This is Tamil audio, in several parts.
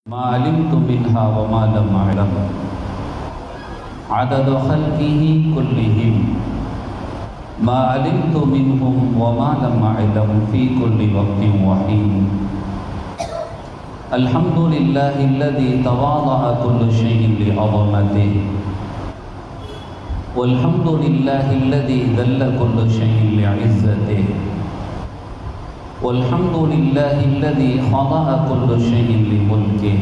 ما علمت منها وما لم أعلم عدد خلقه كلهم ما علمت منهم وما لم أعلم في كل وقت وحين. الحمد لله الذي تواضع كل شيء لعظمته، والحمد لله الذي ذل كل شيء لعزته، والحمد لله الذي خضع كل شيء لملكه،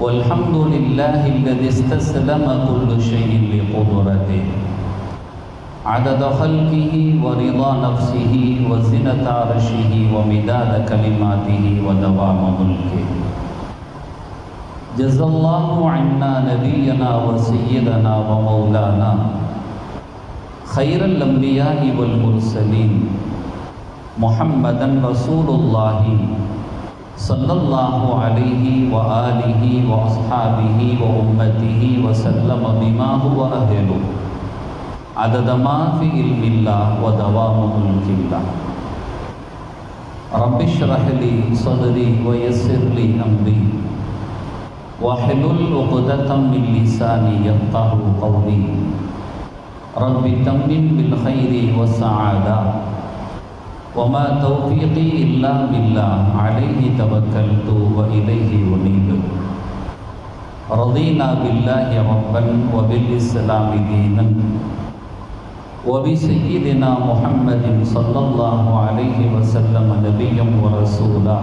والحمد لله الذي استسلم كل شيء لقدرته، عدد خلقه ورضا نفسه وزنة عرشه ومداد كلماته ودوام ملكه. جزا الله عنا نبينا وسيدنا ومولانا خير الأنبياء والمرسلين محمدا رسول الله صلى الله عليه وآله وأصحابه وأمته وسلم بما هو أهله عدد ما في علم الله ودوام ملك الله. رب اشرح لي صدري ويسر لي أمري واحلل عقدة من لساني يفقهوا قولي. رب تمم بالخير والسعادة وما توفيقي إلا بالله عليه توكلت وإليه أنيب. رضينا بالله ربا وبالإسلام دينا وبسيدنا محمد صلى الله عليه وسلم نبيا ورسولا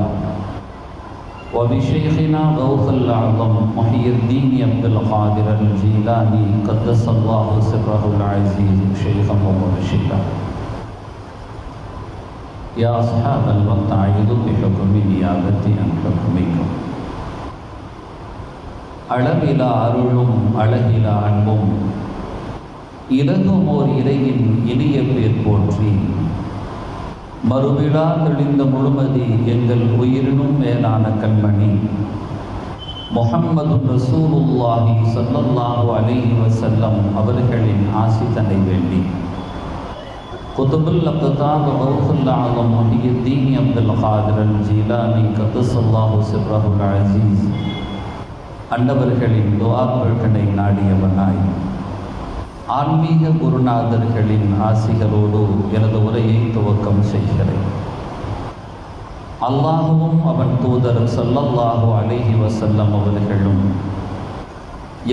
وبشيخنا غوث الأعظم محي الدين عبد القادر الجيلاني قدس الله سره العزيز شيخا ومرشدا. يا أصحاب الوقت أعيذ بحكم نيابتي عن حكمكم. அளவிலா அருளும் அழகிலா அன்பும் இலகுமோர் இறையின் இனிய பேர் போற்றி மறுவிழா தெளிந்த முழுமதி எங்கள் உயிரினும் மேலான கண்மணி முஹம்மது ரசூலுல்லாஹி ஸல்லல்லாஹு அலைஹி வஸல்லம் அவர்களின் ஆசிதனை வேண்டி குதுபுல் அக்தாப் கௌசுல் ஆலம் முஹியுத்தீன் அப்துல் காதிர் அல் ஜீலானி கத்தஸல்லாஹு சிர்ரஹுல் அஸீஸ் அன்னவர்களின் துஆக்களை நாடியவனாய் ஆன்மீக குருநாதர்களின் ஆசிகளோடு எனது உரையை துவக்கம் செய்கிறேன். அல்லாஹுவும் அவன் தூதர் ஸல்லல்லாஹு அலைஹி வஸல்லம் அவர்களும்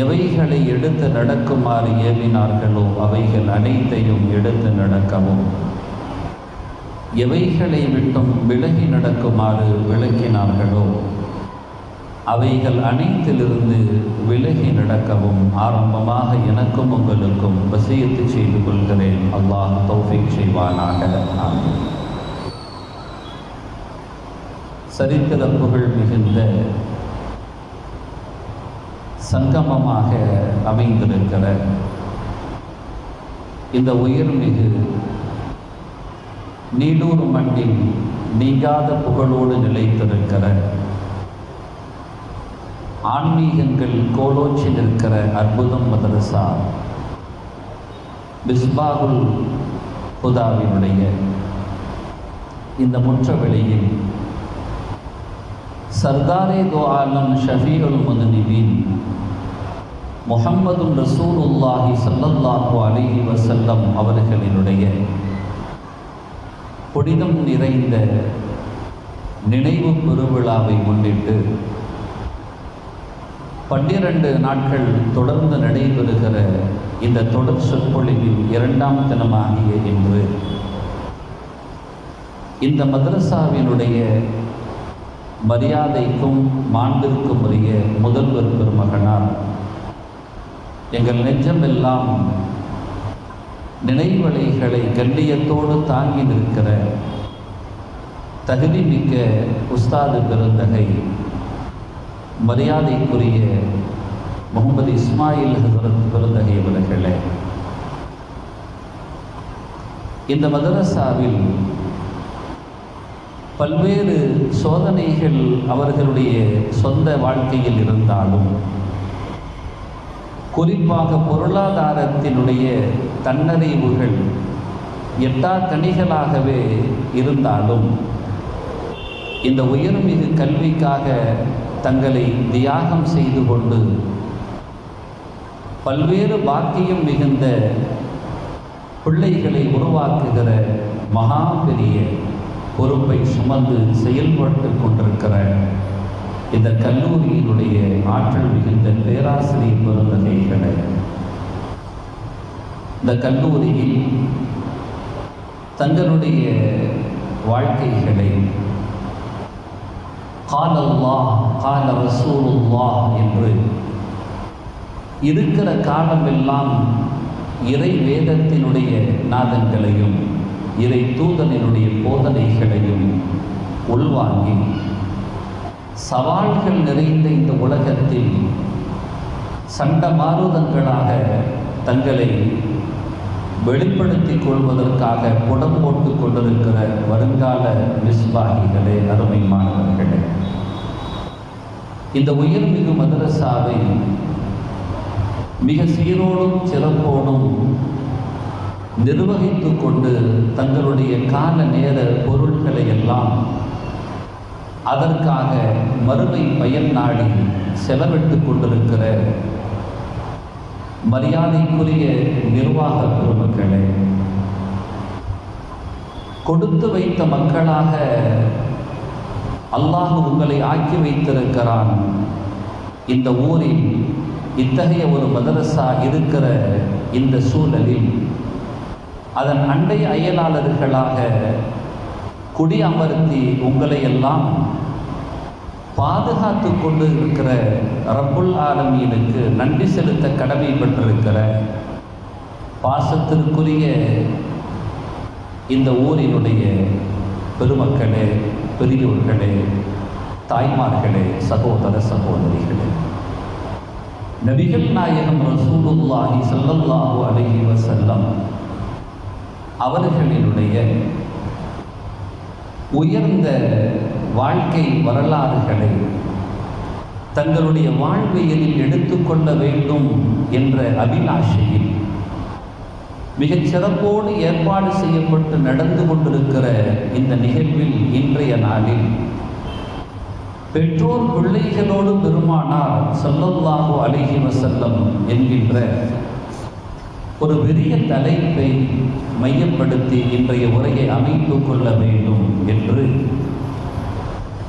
எவைகளை எடுத்து நடக்குமாறு ஏவினார்களோ அவைகள் அனைத்தையும் எடுத்து நடக்கவும், எவைகளை விட்டும் விலகி நடக்குமாறு விளக்கினார்களோ அவைகள் அனைத்திலிருந்து விலகி நடக்கவும் ஆரம்பமாக எனக்கும் உங்களுக்கும் வசியத்து செய்து கொள்கிறேன். அல்லாஹ் தௌஃபீக் செய்வானாக. ஆமீன். சரித்திர புகழ் மிகுந்த சங்கமமாக அமைந்திருக்கிற இந்த உயர்மிகு நீடூர் மண்ணில் நீங்காத புகழோடு நிலைத்திருக்கிற ஆன்மீகங்கள் கோலோச்சி நிற்கிற அற்புதம் மதரசா மிஸ்பாகுல் ஹுதாவினுடைய இந்த முற்றவெளியில் சர்தாரே தோ ஆலம் ஷஃபீஉல் முத்னிபீன் முஹம்மது ரசூலுல்லாஹி ஸல்லல்லாஹு அலைஹி வஸல்லம் அவர்களினுடைய புனிதம் நிறைந்த நினைவு பெருவிழாவை முன்னிட்டு 12 நாட்கள் தொடர்ந்து நடைபெறுகிற இந்த தொடர் சொற்பொழிவில் 2ஆம் தினமாகிய இன்று இந்த மதரசாவினுடைய மரியாதைக்கும் மாண்பிற்கும் உரிய முதல்வர் பெருமகனார் எங்கள் நெஞ்சமெல்லாம் நினைவலைகளை கண்ணியத்தோடு தாங்கி நிற்கிற தகுதிமிக்க உஸ்தாது பெருந்தகை மரியாதைக்குரிய முகமது இஸ்மாயில் ஹசரத் பெருந்தகை அவர்களே, இந்த மதரசாவில் பல்வேறு சோதனைகள் அவர்களுடைய சொந்த வாழ்க்கையில் இருந்தாலும், குறிப்பாக பொருளாதாரத்தினுடைய தன்னறிவுகள் எட்டா கனிகளாகவே இருந்தாலும் இந்த உயர்மிகு கல்விக்காக தங்களை தியாகம் செய்து கொண்டு பல்வேறு பாக்கியம் மிகுந்த பிள்ளைகளை உருவாக்குகிற மகா பெரிய பொறுப்பை சுமந்து செயல்பட்டு கொண்டிருக்கிற இந்த கல்லூரியினுடைய ஆற்றல் மிகுந்த பேராசிரியர் பெருந்தகைகளை, இந்த கல்லூரியில் தங்களுடைய வாழ்க்கைகளை கால அல்லாஹ் கால ரசூலுல்லாஹ் என்று இருக்கிற காலமெல்லாம் இறை வேதத்தினுடைய நாதங்களையும் இறை தூதனினுடைய போதனைகளையும் உள்வாங்கி சவால்கள் நிறைந்த இந்த உலகத்தில் சண்ட மாருதங்களாக தங்களை வெளிப்படுத்திக் கொள்வதற்காக புடம் போட்டு கொண்டிருக்கிற வருங்கால மிஸ்பாகிகளே, அருமை மாணவர்களே, இந்த உயர்மிகு மதரசாவை மிக சீரோடும் சிறப்போடும் நிர்வகித்து கொண்டு தங்களுடைய கால நேர பொருள்களை எல்லாம் அதற்காக மறுமை பயன் நாடி செலவிட்டு கொண்டிருக்கிற மரியாதைக்குரிய நிர்வாக பெருமக்களே, கொடுத்து வைத்த மக்களாக அல்லாஹ் உங்களை ஆக்கி வைத்திருக்கிறான். இந்த ஊரில் இத்தகைய ஒரு மதரசா இருக்கிற இந்த சூழலில் அதன் அண்டை அயலாளர்களாக குடியமர்த்தி உங்களை எல்லாம் பாதுகாத்து கொண்டு இருக்கிற ரப்புல் ஆலமீனுக்கு நன்றி செலுத்த கடமைப்பட்டிருக்கிற பாசத்திற்குரிய இந்த ஊரினுடைய பெருமக்களே, பெரியோர்களே, தாய்மார்களே, சகோதர சகோதரிகளே, நபிகள் நாயகம் ரசூலுல்லாஹி ஸல்லல்லாஹு அலைஹி வஸல்லம் அவர்களினுடைய உயர்ந்த வாழ்க்கை வரலாறுகளை தங்களுடைய வாழ்வியலில் எடுத்துக்கொள்ள வேண்டும் என்ற அபிலாஷையில் மிகச் சிறப்போடு ஏற்பாடு செய்யப்பட்டு நடந்து கொண்டிருக்கிற இந்த நிகழ்வில் இன்றைய நாளில் பெற்றோர் பிள்ளைகளோடு பெருமானார் ஸல்லல்லாஹு அலைஹி வஸல்லம் என்கின்ற ஒரு பெரிய தலைப்பை மையப்படுத்தி இன்றைய உரையை அமைத்துக் கொள்ள வேண்டும் என்று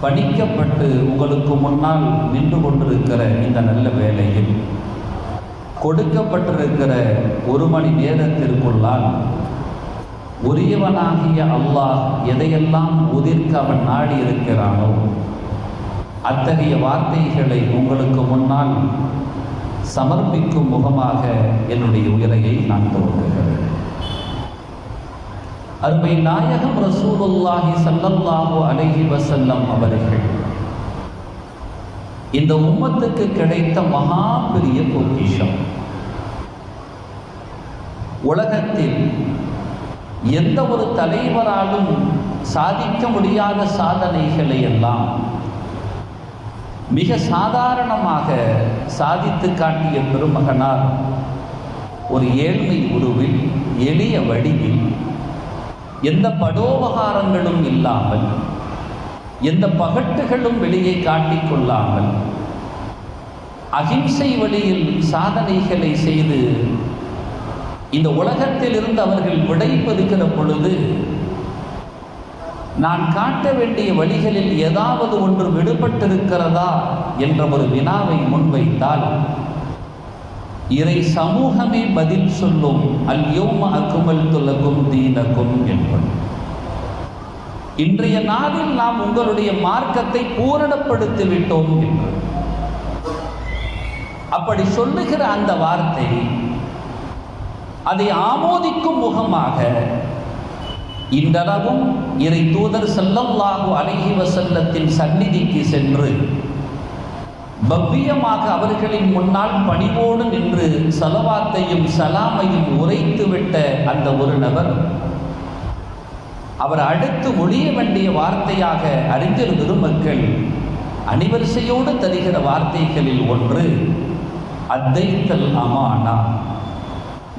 பணிக்கப்பட்டு உங்களுக்கு முன்னால் நின்று கொண்டிருக்கிற இந்த நல்ல வேளையில் கொடுக்கப்பட்டிருக்கிற 1 மணி நேரத்திற்குள்ளால் உரியவனாகிய அல்லாஹ் எதையெல்லாம் உதிர்க்க அவன் நாடி இருக்கிறானோ அத்தகைய வார்த்தைகளை உங்களுக்கு முன்னால் சமர்ப்பிக்கும் முகமாக என்னுடைய உரையை நான் துவங்குகிறேன். அருமை நாயகம் ரசூலுல்லாஹி ஸல்லல்லாஹு அலைஹி வஸல்லம் அவர்கள் இந்த உம்மத்துக்கு கிடைத்த மகா பெரிய பொக்கிஷம். உலகத்தில் எந்த ஒரு தலைவராலும் சாதிக்க முடியாத சாதனைகளை எல்லாம் மிக சாதாரணமாக சாதித்து காட்டிய பெருமகனார் ஒரு ஏழ்மை உருவில் எளிய வடிவில் எந்த படோபகாரங்களும் இல்லாமல் எந்த பகட்டுகளும் வெளியே காட்டிக்கொள்ளாமல் அகிம்சை வழியில் சாதனைகளை செய்து இந்த உலகத்தில் இருந்து அவர்கள் விடைபெறுகிற பொழுது நான் காட்ட வேண்டிய வழிகளில் ஏதாவது ஒன்று விடுபட்டிருக்கிறதா என்ற ஒரு வினாவை முன்வைத்தால் இறை சமூகமே பதில் சொல்லும் அல் யௌம அக்மல்து லகும் தீனகும் என்பது. இன்றைய நாளில் நாம் உங்களுடைய மார்க்கத்தை பூரணப்படுத்தி விட்டோம் என்று அப்படி சொல்லுகிற அந்த வார்த்தை அதை ஆமோதிக்கும் முகமாக இன்றளவும் இறை தூதர் ஸல்லல்லாஹு அலைஹி வஸல்லத்தின் சந்நிதிக்கு சென்று பவ்யமாக அவர்களின் முன்னால் பணிவோடு நின்று ஸலவாத்தையும் சலாமையும் உரைத்துவிட்ட அந்த ஒரு நபர் அவர் அடுத்து ஒழிய வேண்டிய வார்த்தையாக அறிஞர் பெருமக்கள் அணிவரிசையோடு தருகிற வார்த்தைகளில் ஒன்று அத்தைத்தல் அமானா,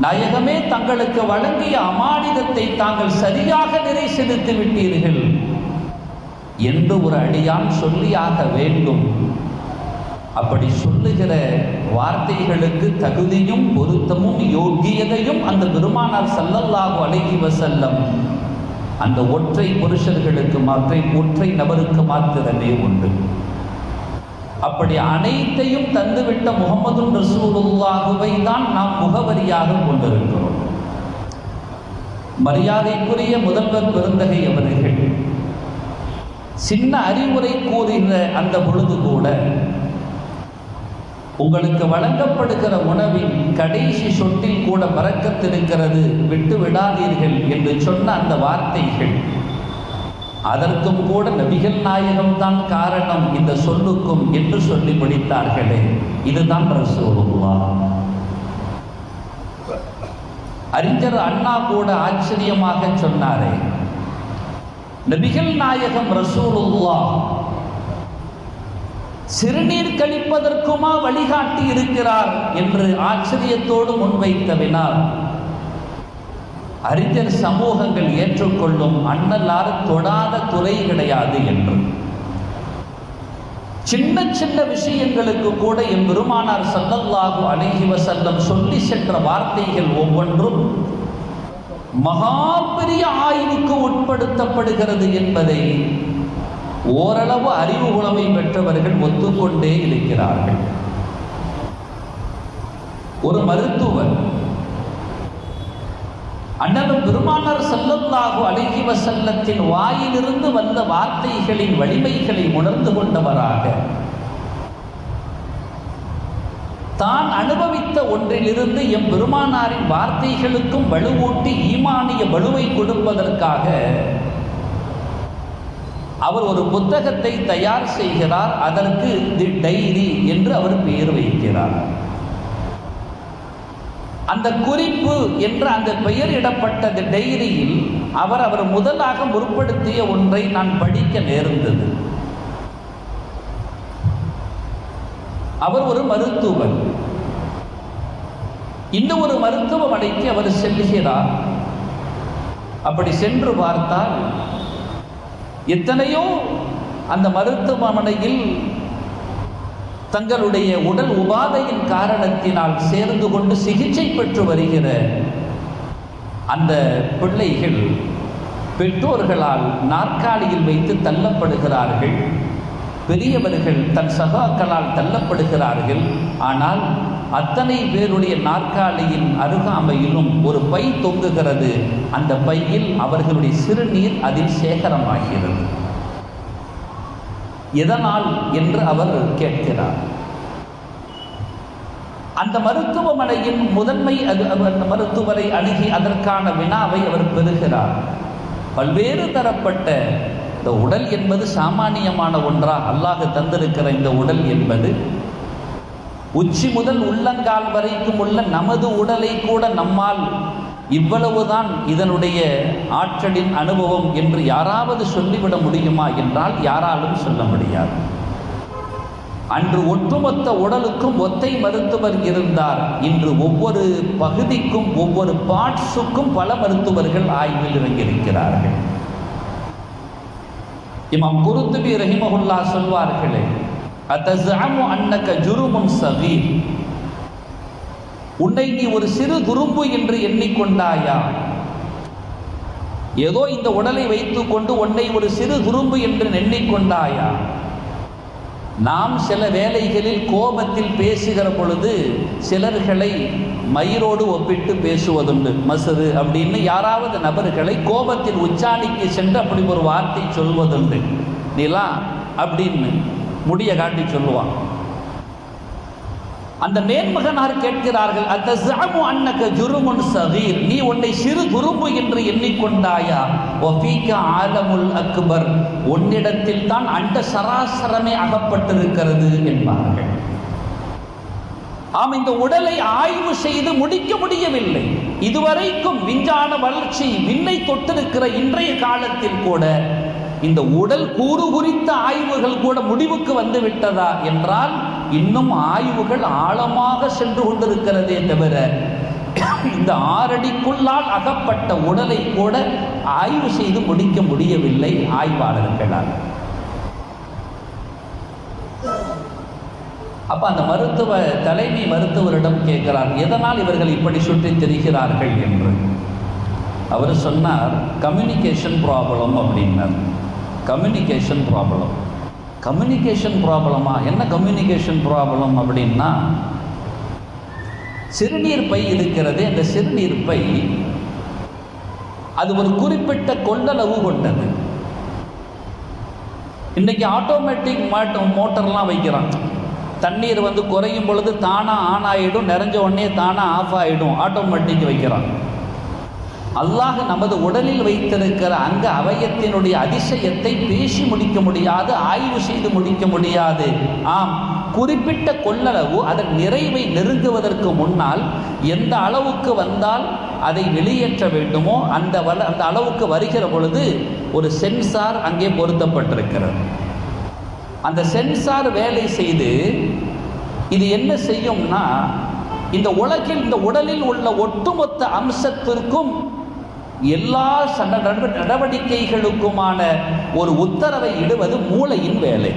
நாயகமே தங்களுக்கு வழங்கிய அமானிதத்தை தாங்கள் சரியாக நிறை செலுத்தி விட்டீர்கள். என்று ஒரு அடியான் சொல்லியாக வேண்டும். அப்படி சொல்லுகிற வார்த்தைகளுக்கு தகுதியும் பொருத்தமும் யோகியதையும் அந்த பெருமானார் ஸல்லல்லாஹு அலைஹி வஸல்லம் அந்த ஒற்றை புருஷர்களுக்கு ஒற்றை நபருக்கு மாத்திரமே உண்டு. அப்படி அனைத்தையும் தந்துவிட்ட முஹம்மது ரசூலுல்லாஹுவை தான் நாம் முகவரியாக கொண்டிருக்கிறோம். மரியாதைக்குரிய முதல்வர் பெருந்தகை அவர்கள் சின்ன அறிவுரை கூறுகிற அந்த பொழுது கூட உங்களுக்கு வழங்கப்படுகிற உணவின் கடைசி சொட்டில் கூட பரக்கத்திருக்கிறது, விட்டு விடாதீர்கள் என்று சொன்ன அந்த வார்த்தைகள், அதற்கும் கூட நபிகள் நாயகம் தான் காரணம் இந்த சொல்லுக்கும் என்று சொல்லி முடித்தார்களே, இதுதான் ரசூலுல்லாஹ். அறிஞர் அண்ணா கூட ஆச்சரியமாக சொன்னாரே, நபிகள் நாயகம் ரசூலுல்லாஹ் சிறுநீர் கழிப்பதற்குமா வழிகாட்டி இருக்கிறார் என்று ஆச்சரியத்தோடு முன்வைத்தவினால் அறிஞர் சமூகங்கள் ஏற்றுக்கொள்ளும் அண்ணலார் தொடாத துறை கிடையாது என்று. சின்ன சின்ன விஷயங்களுக்கு கூட என் பெருமானார் ஸல்லல்லாஹு அலைஹி வஸல்லம் சொல்லி சென்ற வார்த்தைகள் ஒவ்வொன்றும் மகா பெரிய ஆய்வுக்கு உட்படுத்தப்படுகிறது என்பதை ஓரளவு அறிவு புலமை பெற்றவர்கள் ஒத்துக்கொண்டே இருக்கிறார்கள். ஒரு மருத்துவர் அண்ணலும் பெருமானார் ஸல்லல்லாஹு அலைஹி வஸல்லத்தின் வாயிலிருந்து வந்த வார்த்தைகளின் வலிமைகளை உணர்ந்து கொண்டவராக தான் அனுபவித்த ஒன்றிலிருந்து எம் பெருமானாரின் வார்த்தைகளுக்கும் வலுவூட்டி ஈமானிய வலுவை கொடுப்பதற்காக அவர் ஒரு புத்தகத்தை தயார் செய்கிறார். அதற்கு தி டைரி என்று அவர் பெயர் வைக்கிறார். அந்த குறிப்பு என்ற அந்த பெயரிடப்பட்ட தி டைரியில் அவர் முதலாக முற்படுத்திய ஒன்றை நான் படிக்க நேர்ந்தது. அவர் ஒரு மருத்துவர். இந்த ஒரு மருத்துவமனைக்கு அவர் செல்கிறார். அப்படி சென்று பார்த்தால் எத்தனையோ அந்த மருத்துவமனையில் தங்களுடைய உடல் உபாதையின் காரணத்தினால் சேர்ந்து கொண்டு சிகிச்சை பெற்று வருகிற அந்த பிள்ளைகள் பெற்றோர்களால் நாற்காலியில் வைத்து தள்ளப்படுகிறார்கள். பெரியவர்கள் தன் சகாக்களால் தள்ளப்படுகிறார்கள். ஆனால் அத்தனை பேருடைய நாற்காலியின் அருகாமையிலும் ஒரு பை தொங்குகிறது. அந்த பையில் அவர்களுடைய சிறுநீர் அதில் சேகரமாகிறது. எதனால் என்று அவர் கேட்கிறார். அந்த மருத்துவமனையின் முதன்மை அந்த மருத்துவரை அணுகி அதற்கான வினாவை அவர் பெறுகிறார். பல்வேறு தரப்பட்ட இந்த உடல் என்பது சாமானியமான ஒன்றா? அல்லாஹ் தந்திருக்கிற இந்த உடல் என்பது உச்சி முதல் உள்ளங்கால் வரைக்கும் உள்ள நமது உடலை கூட நம்மால் இவ்வளவுதான் இதனுடைய ஆற்றலின் அனுபவம் என்று யாராவது சொல்லிவிட முடியுமா என்றால் யாராலும் சொல்ல முடியாது. அன்று ஒட்டுமொத்த உடலுக்கும் ஒத்தை மருத்துவர் இருந்தார். இன்று ஒவ்வொரு பகுதிக்கும் ஒவ்வொரு பார்ட்ஸுக்கும் பல மருத்துவர்கள் ஆய்வில் இறங்கியிருக்கிறார்கள். இமாம் குருத்துபி ரஹிமஹுல்லாஹ் சொல்வார்களே, அத்தஸஅமு அன்னக ஜுருமுன் ஸகீர், உன்னை நீ ஒரு சிறு துரும்பு என்று எண்ணிக்கொண்டாயா? ஏதோ இந்த உடலை வைத்துக் கொண்டு உன்னை ஒரு சிறு துரும்பு என்று எண்ணிக்கொண்டாயா? நாம் சில வேளைகளில் கோபத்தில் பேசுகிற பொழுது சிலர்களை மயிரோடு ஒப்பிட்டு பேசுவதுண்டு. மசுறு அப்படின்னு யாராவது நபர்களை கோபத்தில் உச்சாணிக்கு சென்று அப்படி ஒரு வார்த்தை சொல்வதுண்டு. நீலா அப்படின்னு முடிய காட்டி சொல்லுவான். அந்த மேன்மகனார் கேட்கிறார்கள், அத்தஸஅமு அன்னக ஜுருமுன் ஸகீர், நீ உன்னை சிறு துரும்பு என்று எண்ணிக்கொண்டாயா? வஃபீக ஆலமுல் அக்பர், உன்னிடத்தில் தான் அண்ட சராசரமே அகப்பட்டிருக்கிறது என்பார்கள். ஆம், இந்த உடலை ஆய்வு செய்து முடிக்க முடியவில்லை. இதுவரைக்கும் விஞ்ஞான வளர்ச்சி விண்ணை தொட்டிருக்கிற இன்றைய காலத்தில் கூட இந்த உடல் கூறு குறித்த ஆய்வுகள் கூட முடிவுக்கு வந்து விட்டதா என்றால் இன்னும் ஆய்வுகள் ஆழமாக சென்று கொண்டிருக்கிறதே தவிர இந்த 6 அடிக்குள்ளால் அகப்பட்ட உடலை கூட ஆய்வு செய்து முடிக்க முடியவில்லை ஆய்வாளர்களால். அப்போ அந்த தலைமை மருத்துவரிடம் கேட்கிறார், எதனால் இவர்கள் இப்படி சுற்றி திரிகிறார்கள் என்று. அவர் சொன்னார், கம்யூனிகேஷன் ப்ராப்ளம் அப்படின்னார். Communication problem. கம்யூனிகேஷன் ப்ராப்ளமா? என்ன கம்யூனிகேஷன் ப்ராப்ளம் அப்படின்னா, சிறுநீர் பை இருக்கிறது. அந்த சிறுநீர் பை அது ஒரு குறிப்பிட்ட கொள்ளளவு கொண்டது. இன்னைக்கு ஆட்டோமேட்டிக் மோட்டர்லாம் வைக்கிறான். தண்ணீர் குறையும் பொழுது தானாக ஆன் ஆகிடும், நிறைஞ்ச உடனே தானாக ஆஃப் ஆகிடும், ஆட்டோமேட்டிக் வைக்கிறான். அல்லாஹ் நமது உடலில் வைத்திருக்கிற அங்க அவயத்தினுடைய அதிசயத்தை பேசி முடிக்க முடியாது, ஆய்வு செய்து முடிக்க முடியாது. ஆம், குறிப்பிட்ட கொள்ளளவு அதன் நிறைவை நெருங்குவதற்கு முன்னால் எந்த அளவுக்கு வந்தால் அதை வெளியேற்ற வேண்டுமோ அந்த அளவுக்கு வருகிற பொழுது ஒரு சென்சார் அங்கே பொருத்தப்பட்டிருக்கிறது. அந்த சென்சார் வேலை செய்து இது என்ன செய்யும்னா, இந்த உலகில் இந்த உடலில் உள்ள ஒட்டுமொத்த அம்சத்திற்கும் எல்லா நடவடிக்கைகளுக்குமான ஒரு உத்தரவை இடுவது மூளையின் வேலை.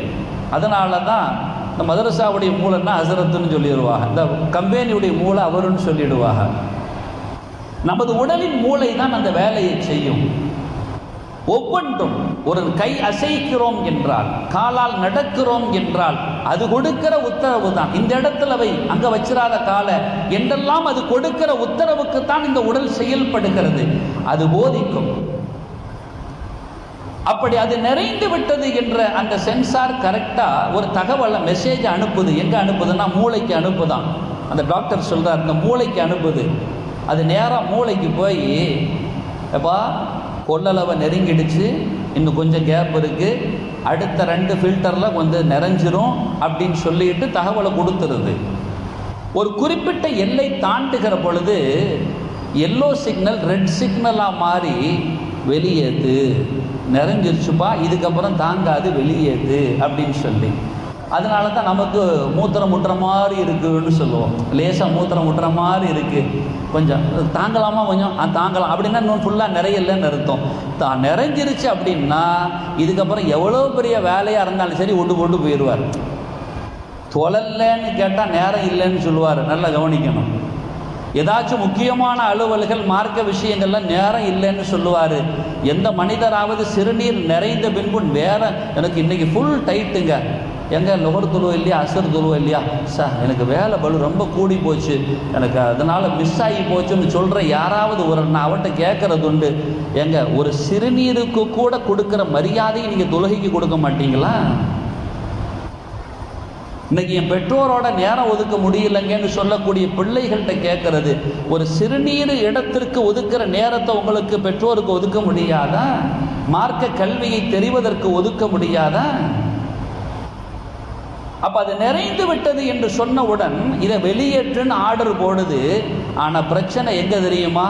அதனால தான் இந்த மதரசாவுடைய மூளைன்னா ஹசரத்துன்னு சொல்லிடுவாங்க, இந்த கம்பெனியுடைய மூளை அவருன்னு சொல்லிடுவாங்க. நமது உடலின் மூளை தான் அந்த வேலையை செய்யும். ஒவ்வொன்றும் ஒரு கை அசைக்கிறோம் என்றால், காலால் நடக்கிறோம் என்றால் அது கொடுக்கிற உத்தரவு தான். இந்த இடத்துல வை, அங்க வச்சிராத கால என்றெல்லாம் அது கொடுக்கிற உத்தரவுக்கு தான் இந்த உடல் செயல்படுகிறது, அது போதிக்கும். அப்படி அது நிறைந்து விட்டது என்ற அந்த சென்சார் கரெக்டா ஒரு தகவலை மெசேஜ் அனுப்புது. எங்க அனுப்புதுன்னா மூளைக்கு அனுப்புதான். அந்த டாக்டர் சொல்றார், இந்த மூளைக்கு அனுப்புது. அது நேரம் மூளைக்கு போய், எப்பா கொள்ளளவை நெருங்கிடுச்சு, இன்னும் கொஞ்சம் கேப் இருக்குது, அடுத்த 2 ஃபில்டரில் நிறைஞ்சிரும் அப்படின்னு சொல்லிட்டு தகவலை கொடுத்துருது. ஒரு குறிப்பிட்ட எல்லை தாண்டுகிற பொழுது எல்லோ சிக்னல் ரெட் சிக்னலாக மாறி வெளியேற்று, நிறைஞ்சிருச்சுப்பா, இதுக்கப்புறம் தாங்காது வெளியேற்று அப்படின்னு சொல்லி. அதனால தான் நமக்கு மூத்திரம் முட்டுற மாதிரி இருக்குன்னு சொல்லுவோம். லேசாக மூத்திரம் முட்டுற மாதிரி இருக்குது, கொஞ்சம் தாங்கலாமா, கொஞ்சம் தாங்கலாம் அப்படின்னா இன்னும் ஃபுல்லாக நிறையலன்னு அர்த்தம். தான் நிறைஞ்சிருச்சு அப்படின்னா இதுக்கப்புறம் எவ்வளோ பெரிய வேலையாக இருந்தாலும் சரி விட்டு போட்டு போயிடுவார். தொழலன்னு கேட்டால் நேரம் இல்லைன்னு சொல்லுவார். நல்லா கவனிக்கணும். ஏதாச்சும் முக்கியமான அலுவல்கள் மார்க்க விஷயங்கள்லாம் நேரம் இல்லைன்னு சொல்லுவார். எந்த மனிதராவது சிறுநீர் நிறைந்த பின்பு நேரம் எனக்கு இன்றைக்கி ஃபுல் டைட்டுங்க, எங்கே லொகர் துழுவ இல்லையா, அசர் துழுவ இல்லையா, எனக்கு வேலை பலு ரொம்ப கூடி போச்சு, எனக்கு அதனால் மிஸ் ஆகி போச்சுன்னு சொல்கிற யாராவது நான் அவன்கிட்ட கேட்குறது உண்டு, எங்க ஒரு சிறுநீருக்கு கூட கொடுக்குற மரியாதையை நீங்கள் தொழுகைக்கு கொடுக்க மாட்டீங்களா? இன்னைக்கு என் பெற்றோரோட நேரம் ஒதுக்க முடியலைங்கன்னு சொல்லக்கூடிய பிள்ளைகள்கிட்ட கேட்கறது, ஒரு சிறுநீர் இடத்திற்கு ஒதுக்குற நேரத்தை உங்களுக்கு பெற்றோருக்கு ஒதுக்க முடியாதா? மார்க்க கல்வியை தெரிவதற்கு ஒதுக்க முடியாதா? அப்ப அது நிறைந்து விட்டது என்று சொன்னவுடன் இதை வெளியேற்றுன்னு ஆர்டர் போடுது. ஆனா பிரச்சனை எங்க தெரியுமா?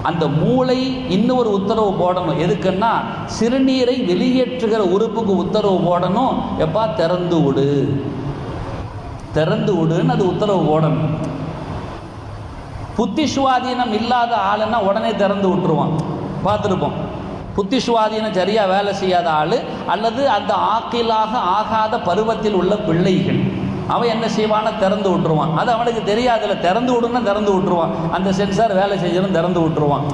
அந்த மூளை இன்னொரு உத்தரவு போடணும். எதுக்குன்னா சிறுநீரை வெளியேற்றுகிற உறுப்புக்கு உத்தரவு போடணும். எப்பா திறந்து விடு, திறந்து விடுன்னு அது உத்தரவு போடணும். புத்தி சுவாதீனம் இல்லாத ஆளுன்னா உடனே திறந்து விட்டுருவான், பார்த்துருப்போம். புத்தி சுவாதீனம் சரியாக வேலை செய்யாத ஆள் அல்லது அந்த ஆக்கிலாக ஆகாத பருவத்தில் உள்ள பிள்ளைகள், அவன் என்ன செய்வான்னா திறந்து விட்டுருவான். அது அவனுக்கு தெரியாதுல்ல, திறந்து விடுன்னா திறந்து விட்டுருவான். அந்த சென்சார் வேலை செஞ்சதும் திறந்து விட்டுருவான்.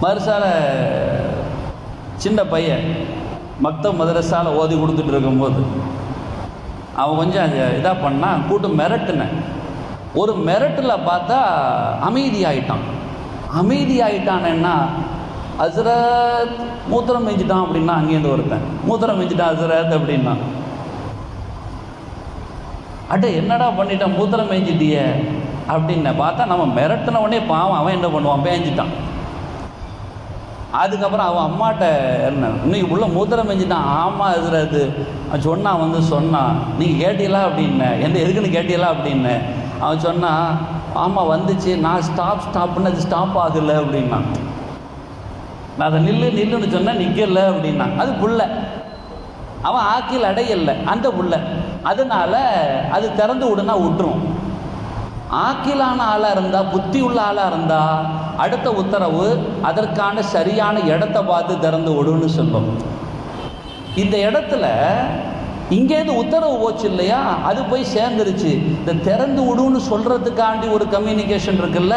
மறுசால சின்ன பையன் மக்தப் மதரசால ஓதி கொடுத்துட்டு இருக்கும்போது அவன் கொஞ்சம் இதாக பண்ணான், கூட்டு மிரட்டுனேன். ஒரு மிரட்டில் பார்த்தா அமைதியாயிட்டான். அமைதியாயிட்டான்னா ஹஸ்ரத் மூத்திரம் மெஞ்சிட்டான் அப்படின்னா, அங்கேருந்து ஒருத்தன் மூத்திரம் மெஞ்சிட்டான் ஹஸ்ரத் அப்படின்னா, அட என்னடா பண்ணிட்டான் மூத்திரம் மேய்ஞ்சிட்டிய அப்படின்னு பார்த்தா நம்ம மிரட்டின உடனே பாவம் அவன் என்ன பண்ணுவான், பேஞ்சிட்டான். அதுக்கப்புறம் அவன் அம்மாட்ட என்ன இன்னைக்கு உள்ள மூத்திரம் மேய்ஞ்சிட்டான். ஆமாம் ஹஸ்ரத் சொன்னான், சொன்னான் நீங்கள் கேட்டீங்களா அப்படின்னு, என்ன எதுக்குன்னு கேட்டீங்களா அப்படின்னு. அவன் சொன்னான், ஆமாம் வந்துச்சு, நான் ஸ்டாப்னு அது ஸ்டாப் ஆகலை அப்படின்னா. நான் அதை நில்லுன்னு சொன்னேன், நிற்கலை அப்படின்னா. அது புள்ள, அவன் ஆக்கில் அடையலை அந்த புள்ள. அதனால அது திறந்து விடுனா விட்டுரும். ஆக்கிலான ஆளாக இருந்தால், புத்தி உள்ள ஆளாக இருந்தால் அடுத்த உத்தரவு அதற்கான சரியான இடத்தை பார்த்து திறந்து விடுன்னு சொல்லும். இந்த இடத்துல இங்கேருந்து உத்தரவு போச்சு இல்லையா, அது போய் சேர்ந்துருச்சு. இந்த திறந்து விடுன்னு சொல்கிறதுக்காண்டி ஒரு கம்யூனிகேஷன் இருக்குல்ல,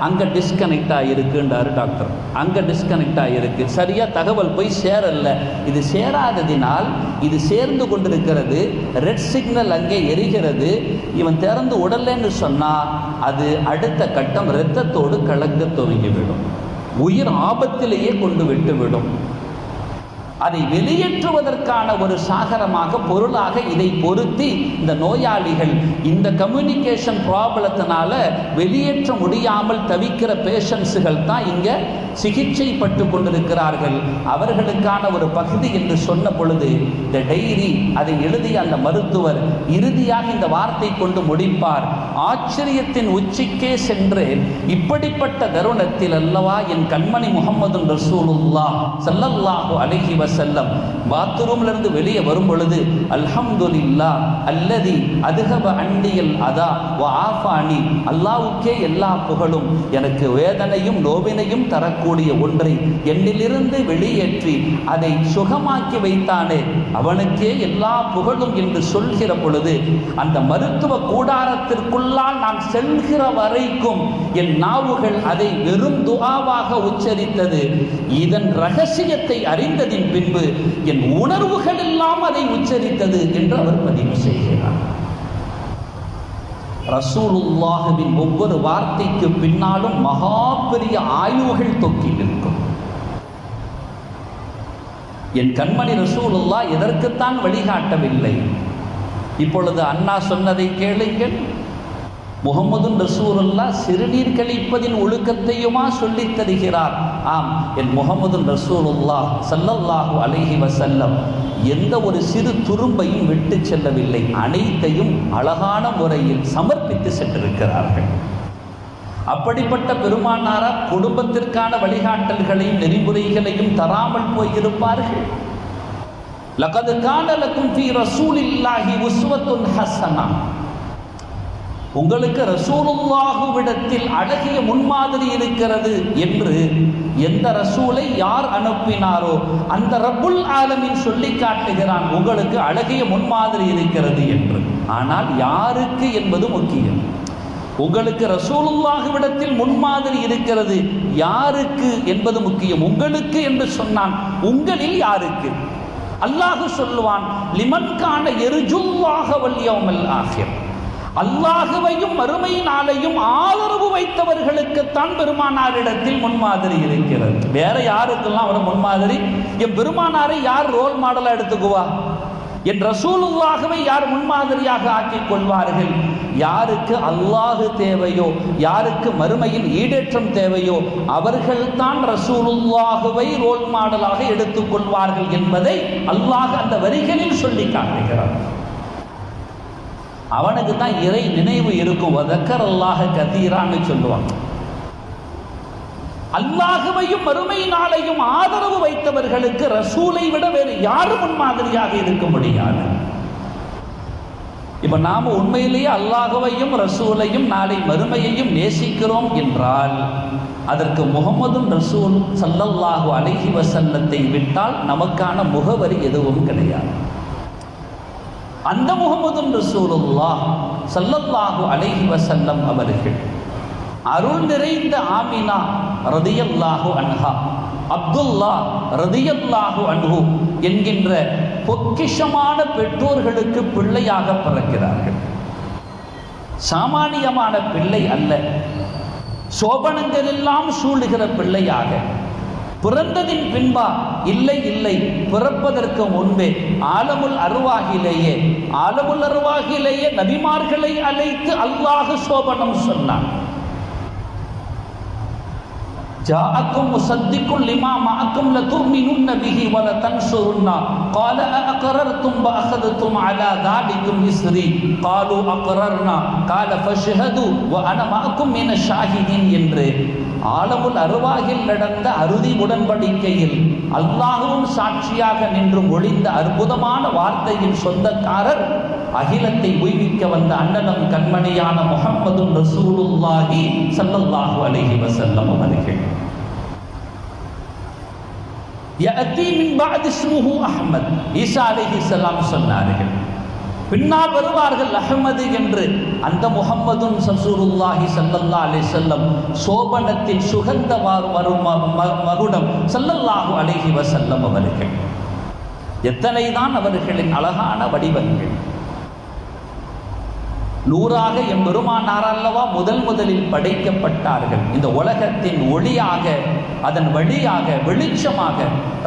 அங்கே டிஸ்கனெக்ட் ஆகிருக்குன்றாரு டாக்டர். அங்கே டிஸ்கனெக்ட் ஆகிருக்கு, சரியாக தகவல் போய் சேரல. இது சேராததினால் இது சேர்ந்து கொண்டிருக்கிறது, ரெட் சிக்னல் அங்கே எரிகிறது. இவன் திறந்து விடலன்னு சொன்னால் அது அடுத்த கட்டம் இரத்தத்தோடு கலக்க துவங்கிவிடும், உயிர் ஆபத்திலேயே கொண்டு விட்டுவிடும். அதை வெளியேற்றுவதற்கான ஒரு சாகரமாக பொருளாக இதை பொருத்தி இந்த நோயாளிகள் இந்த கம்யூனிகேஷன் ப்ராப்ளத்தினால வெளியேற்ற முடியாமல் தவிக்கிற பேஷண்ட்ஸுகள் தான் இங்கே சிகிச்சை பட்டு கொண்டிருக்கிறார்கள். அவர்களுக்கான ஒரு பகுதி என்று சொன்ன பொழுது இந்த டைரி அதை எழுதிய அந்த மருத்துவர் இறுதியாக இந்த வார்த்தை கொண்டு முடிப்பார், ஆச்சரியத்தின் உச்சிக்கே சென்று இப்படிப்பட்ட தருணத்தில் அல்லவா என் கண்மணி முஹம்மது ரசூலுல்லாஹ் ஸல்லல்லாஹு அலைஹி வஸல்லம் பாத்ரூம்ல இருந்து வெளியே வரும் பொழுது அல்ஹம்துலில்லாஹ் அல்லதி அதுஹப அன்னியல் அதா வ ஆஃபானி, அல்லாஹ்வுக்கே எல்லா புகழும், எனக்கு வேதனையும் நோவினையும் தரக்கூடிய ஒன்றை என்னிலிருந்து வெளியேற்றி அதை சுகமாக்கி வைத்தானே அவனுக்கே எல்லா புகழும் என்று சொல்கிற பொழுது அந்த மருத்துவ கூடாரத்திற்குள்ளால் நான் செல்கிற வரைக்கும் என் நாவுகள் அதை வெறும் துஆவாக உச்சரித்தது. இதன் ரகசியத்தை அறிந்ததின் பின்பு என் உணர்வுகள் எல்லாம் அதை உச்சரித்தது என்று அவர் பதிவு செய்கிறார். ரசூலுல்லாஹ்வின் ஒவ்வொரு வார்த்தைக்கு பின்னாலும் மகா பெரிய ஆய்வுகள் தொக்கி இருக்கும். என் கண்மணி ரசூலுல்லாஹ் எதற்குத்தான் வழிகாட்டவில்லை. இப்பொழுது அண்ணா சொன்னதை கேளுங்கள். முஹம்மது ரசூலுல்லாஹ் சிறுநீர் கழிப்பதின் ஒழுக்கத்தையுமா சொல்லித் தருகிறார்? ஆம், என் முஹம்மது ரசூலுல்லாஹ் ஸல்லல்லாஹு அலைஹி வஸல்லம் எந்த ஒரு சிறு துரும்பையும் விட்டு செல்லவில்லை, அனைத்தையும் அழகான முறையில் சமர்ப்பித்து சென்றிருக்கிறார்கள். அப்படிப்பட்ட பெருமானாரா குடும்பத்திற்கான வழிகாட்டல்களையும் நெறிமுறைகளையும் தராமல் போயிருப்பார்கள்? லகத் கான லக்கும் ஃபீ ரசூலில்லாஹி உஸ்வத்துன் ஹஸனா, உங்களுக்கு ரசூலுல்லாஹுவிடத்தில் அழகிய முன்மாதிரி இருக்கிறது என்று எந்த ரசூலை யார் அனுப்பினாரோ அந்த ரப்புல் ஆலமீன் சொல்லி காட்டுகிறான், உங்களுக்கு அழகிய முன்மாதிரி இருக்கிறது என்று. ஆனால் யாருக்கு என்பது முக்கியம். உங்களுக்கு ரசூலுல்லாஹுவிடத்தில் முன்மாதிரி இருக்கிறது, யாருக்கு என்பது முக்கியம். உங்களுக்கு என்று சொன்னான், உங்களில் யாருக்கு? அல்லாஹ் சொல்லுவான், லிமன் கான யர்ஜுல்லாஹ வல் யௌமல் ஆகிர், அல்லாஹுவையும் மறுமை நாளையும் ஆதரவு வைத்தவர்களுக்குத்தான் பெருமானாரிடத்தில் முன்மாதிரி இருக்கிறது. வேற யாருக்கெல்லாம் அவர் முன்மாதிரி? என் பெருமானாரை யார் ரோல் மாடலா எடுத்துக்குவா? என் ரசூலுல்லாஹுவை யார் முன்மாதிரியாக ஆக்கிக் கொள்வார்கள்? யாருக்கு அல்லாஹு தேவையோ, யாருக்கு மறுமையில் ஈடேற்றம் தேவையோ அவர்கள்தான் ரசூலுல்லாஹுவை ரோல் மாடலாக எடுத்துக் கொள்வார்கள் என்பதை அல்லாஹ் அந்த வரிகளில் சொல்லி காட்டுகிறார். அவனுக்கு தான் இறை நினைவு இருக்கும். வதக்கர் அல்லாஹ கதீரான்னு சொல்லுவாங்க. அல்லாஹுவையும் மறுமை நாளையும் ஆதரவு வைத்தவர்களுக்கு ரசூலை விட வேறு யாரும் முன்மாதிரியாக இருக்க முடியாது. இப்ப நாம உண்மையிலேயே அல்லாஹுவையும் ரசூலையும் நாளை மறுமையையும் நேசிக்கிறோம் என்றால் அதற்கு முஹம்மது ரசூல் ஸல்லல்லாஹு அலைஹி வஸல்லத்தை விட்டால் நமக்கான முகவரி எதுவும் கிடையாது. அந்த முஹம்மது ரசூலுல்லாஹ் ஸல்லல்லாஹு அலைஹி வஸல்லம் அவர்கள் அருள் நிறைந்த ஆமினா ரதியல்லாஹு அன்ஹா, அப்துல்லா ரதியல்லாஹு அன்ஹு என்கின்ற பொக்கிஷமான பெற்றோர்களுக்கு பிள்ளையாக பிறக்கிறார்கள். சாமானியமான பிள்ளை அல்ல, சோபனங்கள் எல்லாம் சூழுகிற பிள்ளையாக பிறந்ததின் பின்பா? இல்லை இல்லை, பிறப்பதற்கு முன்பே ஆலமுல் அருவாகிலேயே நபிமார்களை அழைத்து அல்லாஹ் சோபனம் சொன்னான். ஜாஅக்கும் முஸத்திக்குல் லிமா மஅக்கும் லதுமினுன்ன பிஹி வ லதன்சுருன்னா قال أأقررتم وأخذتم على ذلكم إصري قالوا أقررنا قال فاشهدوا وأنا معكم من الشاهدين என்று ஆலமுல் அருவாகில் நடந்த அறுதி உடன்படிக்கையில் அல்லாஹ்வும் சாட்சியாக நின்று ஒளிந்த அற்புதமான வார்த்தையின் சொந்தக்காரர் அகிலத்தை உய்விக்க வந்த அண்ணனும் கண்மணியான முஹம்மது ரசூலுல்லாஹி ஸல்லல்லாஹு அலைஹி வஸல்லம் அவர்கள். யஅதி மின் பஅத் இஸ்முஹு அஹ்மத். ஈசா அலைஹிஸ்ஸலாம் சொன்னார்கள், பின்னால் வருவார்கள் அஹ்மது என்று. அந்த முஹம்மதுன் ரசூலுல்லாஹி ஸல்லல்லாஹு அலைஹி வஸல்லம் சோபனத்தின் சுகந்த மகுடம் ஸல்லல்லாஹு அலைஹி வஸல்லம் அவர்கள். எத்தனைதான் அவர்களின் அழகான வடிவங்கள். நூறாக எம்பெருமானார் அல்லவா முதலில் படைக்கப்பட்டார்கள். இந்த உலகத்தின் ஒளியாக, அதன் வழியாக, வெளிச்சமாக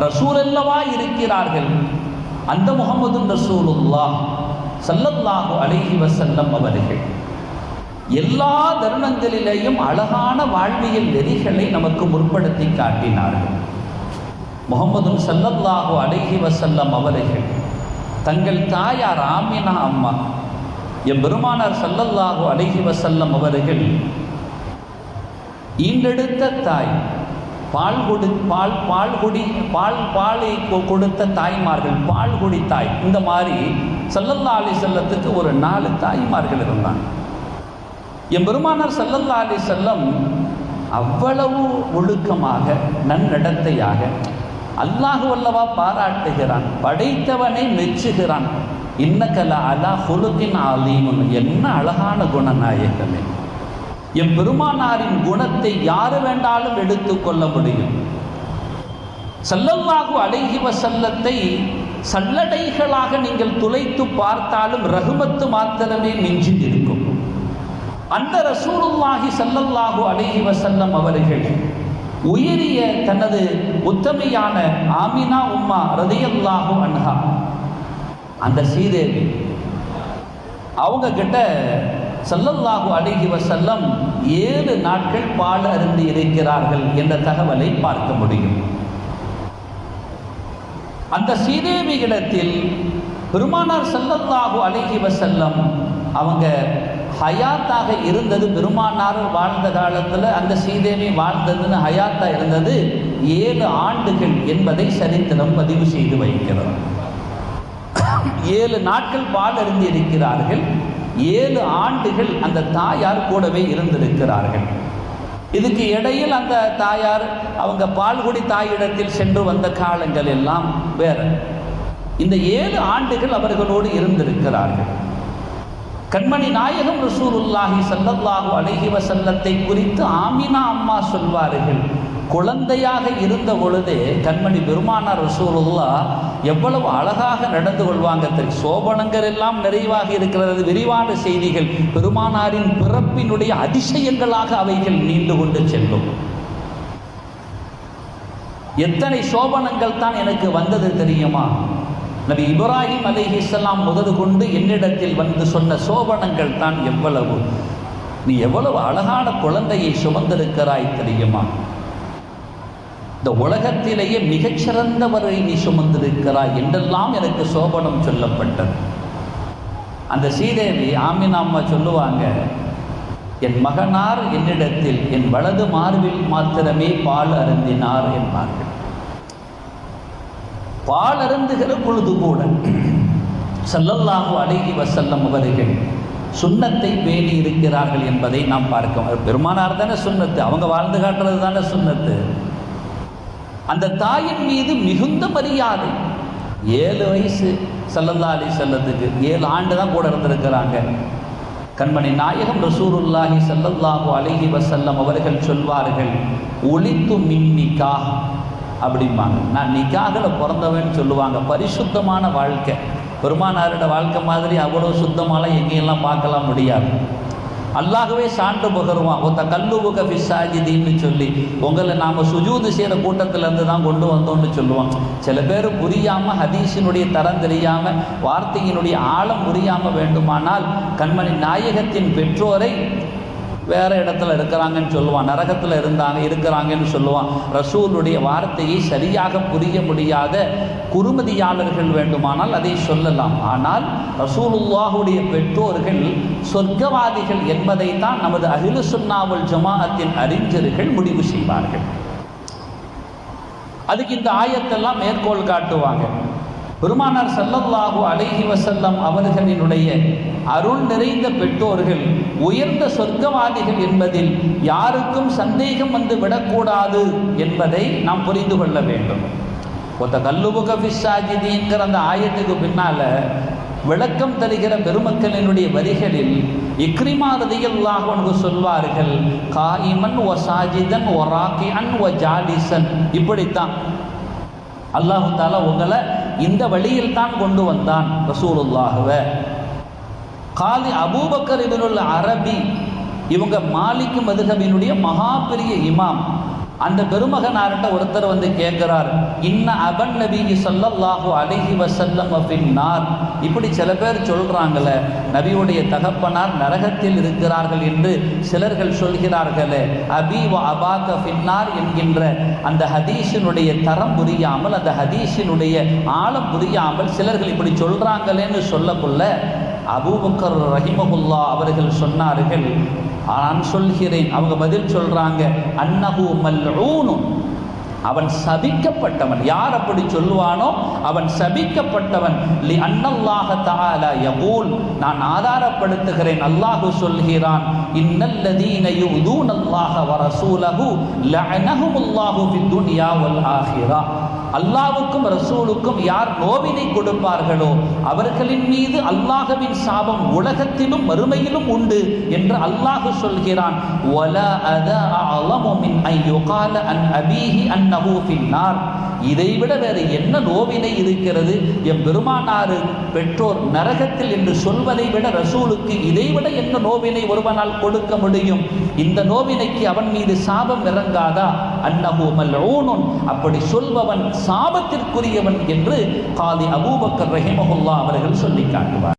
ரசூல் அல்லவா இருக்கிறார்கள். அந்த முஹம்மது ரசூலுல்லாஹ் ஸல்லல்லாஹு அலைஹி வஸல்லம் அவர்கள் எல்லா தருணங்களிலேயும் அழகான வாழ்வியல் நெறிகளை நமக்கு முற்படுத்தி காட்டினார்கள். முஹம்மது ஸல்லல்லாஹு அலைஹி வஸல்லம் அவர்கள் தங்கள் தாயார் ஆமினா அம்மா எம்பெருமானார் ஸல்லல்லாஹு அலைஹி வஸல்லம் அவர்கள் ஈண்டெடுத்த தாய், பாலை கொடுத்த தாய்மார்கள், பால்குடி தாய். இந்த மாதிரி ஸல்லல்லாஹு அலைஹி வஸல்லத்துக்கு ஒரு 4 தாய்மார்கள் இருந்தாங்க. எம்பெருமானார் ஸல்லல்லாஹு அலைஹி வஸல்லம் அவ்வளவு ஒழுக்கமாக, நன்னடத்தையாக அல்லாஹ் அல்லவா பாராட்டுகிறான், படைத்தவனை மெச்சுகிறான். இன்னக லஅலா ஹுலுகின் அலீம். என்ன அழகான குணநாயகமே! என் பெருமானாரின் குணத்தை யாரு வேண்டாலும் எடுத்துக்கொள்ள முடியும். ஸல்லல்லாஹு அலைஹி வஸல்லத்தை சல்லடைகளாக நீங்கள் துளைத்து பார்த்தாலும் ரஹ்மத்து மாத்திரமே மிஞ்சி இருக்கும். அந்த ரசூலுல்லாஹி ஸல்லல்லாஹு அலைஹி வஸல்லம் அவர்கள் உயரிய தனது உத்தமையான ஆமினா உம்மா ரலியல்லாஹு அன்ஹா, அந்த சீதேவி, அவங்க கிட்ட ஸல்லல்லாஹு அலைஹி வஸல்லம் 7 நாட்கள் பால் அருந்தி இருக்கிறார்கள் என்ற தகவலை பார்க்க முடியும். அந்த சீதேவி இடத்தில் பெருமானார் ஸல்லல்லாஹு அலைஹி வஸல்லம் அவங்க ஹயாத்தாக இருந்தது, பெருமானார் வாழ்ந்த காலத்தில் அந்த சீதேவி வாழ்ந்ததுன்னு ஹயாத்தா இருந்தது 7 ஆண்டுகள் என்பதை சரித்திரம் பதிவு செய்து வைக்கிறது. 7 நாட்கள் பால் அருந்தி இருக்கிறார்கள். 7 ஆண்டுகள் அந்த தாயார் கூடவே இருந்திருக்கிறார்கள். இதுக்கு இடையில் அந்த தாயார் அவங்க பால்குடி தாயிடத்தில் சென்று வந்த காலங்கள் எல்லாம் வேற. இந்த 7 ஆண்டுகள் அவர்களோடு இருந்திருக்கிறார்கள். கண்மணி நாயகம் ரசூலுல்லாஹி ஸல்லல்லாஹு அலைஹி வஸல்லத்தை குறித்து ஆமினா அம்மா சொல்வார்கள், குழந்தையாக இருந்த பொழுதே கண்மணி பெருமானார் ரசூலுல்லாஹ் எவ்வளவு அழகாக நடந்து கொள்வாங்க. சோபனங்கள் எல்லாம் நிறைவாக இருக்கிறது, விரிவான செய்திகள், பெருமானாரின் பிறப்பினுடைய அதிசயங்களாக அவைகள் நீண்டு கொண்டு செல்லும். எத்தனை சோபனங்கள் தான் எனக்கு வந்தது தெரியுமா? நபி இப்ராஹிம் அலைஹிஸ்ஸலாம் முதல் கொண்டு என்னிடத்தில் வந்து சொன்ன சோபனங்கள் தான் எவ்வளவு. நீ எவ்வளவு அழகான குழந்தையை சுமந்திருக்கிறாய் தெரியுமா? இந்த உலகத்திலேயே மிகச்சிறந்தவரை நீ சுமந்திருக்கிறாய் என்றெல்லாம் எனக்கு சோபனம் சொல்லப்பட்டது. அந்த சீதேவி ஆமினா அம்மா சொல்லுவாங்க, என் மகனார் என்னிடத்தில் என் வலது மார்பில் மாத்திரமே பால் அருந்தினார் என்பார்கள். பால் அருந்துகிற பொழுது கூட ஸல்லல்லாஹு அலைஹி வஸல்லம் அவர்கள் சுன்னத்தை பேணி இருக்கிறார்கள் என்பதை நாம் பார்க்க. பெருமானார் தானே சுன்னத்து, அவங்க வாழ்ந்து காட்டுறது தானே சுன்னத்து. அந்த தாயின் மீது மிகுந்த மரியாதை. 7 வயசு ஸல்லல்லாஹு அலைஹி வஸல்லத்துக்கு, 7 ஆண்டு தான் கூட இருந்திருக்கிறாங்க. கண்மணி நாயகம் ரசூலுல்லாஹி ஸல்லல்லாஹு அலைஹி வஸல்லம் அவர்கள் சொல்வார்கள், ஒளித்து மின் நிக்காஹ் அப்படிம்பாங்க. நான் நிக்காகில் பிறந்தவன்னு சொல்லுவாங்க. பரிசுத்தமான வாழ்க்கை, பெருமானாரோட வாழ்க்கை மாதிரி அவ்வளோ சுத்தமாலாம் எங்கேயெல்லாம் பார்க்கலாம் முடியாது. அல்லாஹ்வே சான்று பகருவான், ஒத்த கல்லுவுக ஃபிஸ்ஸாஜிதின்னு சொல்லி, உங்களை நாம் சுஜூது செய்கிற கூட்டத்திலேருந்து தான் கொண்டு வந்தோம்னு சொல்லுவான். சில பேர் புரியாமல், ஹதீஸினுடைய தரம் தெரியாமல், வார்த்தையினுடைய ஆழம் புரியாமல் வேண்டுமானால் கண்மணி நாயகத்தின் பெற்றோரை வேறு இடத்துல இருக்கிறாங்கன்னு சொல்லுவான், நரகத்தில் இருக்கிறாங்கன்னு சொல்லுவான். ரசூலுடைய வார்த்தையை சரியாக புரிய முடியாத குறுமதியாளர்கள் வேண்டுமானால் அதை சொல்லலாம். ஆனால் ரசூலுல்லாஹுடைய பெற்றோர்கள் சொர்க்கவாதிகள் என்பதை தான் நமது அஹ்லு சுன்னா வல் ஜமாஅத்தின் அறிஞர்கள் முடிவு செய்வார்கள். அதுக்கு இந்த ஆயத்தெல்லாம் மேற்கோள் காட்டுவாங்க. பெருமானார் ஸல்லல்லாஹு அலைஹி வஸல்லம் அவர்களினுடைய அருள் நிறைந்த பெற்றோர்கள் உயர்ந்த சொர்க்கவாதிகள் என்பதில் யாருக்கும் சந்தேகம் வந்து விடக்கூடாது என்பதை நாம் புரிந்து கொள்ள வேண்டும். ஒத்த கல்லுபுக ஃபிஸ்ஸாஜிதீன்கிற அந்த ஆயத்துக்கு பின்னால விளக்கம் தருகிற பெருமக்களினுடைய வரிகளில் இக்ரிமா ரலியல்லாஹு அன்ஹு சொல்வார்கள், காயிமன் வ சாஜிதன் வ ராகிஅன் வ ஜாலிசன். இப்படித்தான் அல்லாஹு தஆலா உங்களை இந்த வழியில் தான் கொண்டு வந்தான் ரசூலுல்லாஹ்வை. காலி அபூபக்கர் இப்னுல் அரபி, இவங்க மாலிக் மதுஹபினுடைய மகா பெரிய இமாம். அந்த பெருமகனார்கிட்ட ஒருத்தர் வந்து கேட்கிறார், இன்ன அபன் நபி ஸல்லல்லாஹு அலைஹி வஸல்லம் ஃபின்னார். இப்படி சில பேர் சொல்றாங்களே, நபியுடைய தகப்பனார் நரகத்தில் இருக்கிறார்கள் என்று சிலர்கள் சொல்கிறார்களே, அபி வ அபாக ஃபின்னார் என்கின்ற அந்த ஹதீஸினுடைய தரம் புரியாமல், அந்த ஹதீஸினுடைய ஆழம் புரியாமல் சிலர்கள் இப்படி சொல்றாங்களேன்னு சொல்லக்குள்ள அபூபக்கர் ரஹிமஹுல்லா அவர்கள் சொன்னார்கள், நான் சொல்கிறேன். அவங்க பதில் சொல்றாங்க, அன்னஹு மல்ஊன், அவன் சபிக்கப்பட்டவன். யார் அப்படி சொல்லுவானோ அவன் சபிக்கப்பட்டவன். லி அன்னல்லாஹ தஆலா யகூல், நான் ஆதாரப்படுத்துகிறேன், அல்லாஹ் சொல்கிறான், இன்னல்லதீன யுதூனல்லாஹ வ ரசூலஹு லஅனஹுமுல்லாஹு ஃபித் துன்யா வல் ஆখিরা. அல்லாஹ்வுக்கும் ரசூலுக்கும் யார் நோவினை கொடுப்பார்களோ அவர்களின் மீது அல்லாஹ்வின் சாபம் உலகத்திலும் மறுமையிலும் உண்டு என்று அல்லாஹ் சொல்கிறான். வலா அதா அலமு மின் அன் யுகால அன் அபீஹி அன்னஹு ஃபின்னார். இதைவிட வேறு என்ன நோவினை இருக்கிறது? என் பெருமானாரு பெற்றோர் நரகத்தில் என்று சொல்வதை விட ரசூலுக்கு இதைவிட என்ன நோவினை ஒருவனால் கொடுக்க முடியும்? இந்த நோவினைக்கு அவன் மீது சாபம் இறங்காதா? அன்னஹு மல்ஊன், அப்படி சொல்பவன் சாபத்திற்குரியவன் என்று காதி அபூபக்கர் ரஹிமஹுல்லா அவர்கள் சொல்லி காட்டுவார்.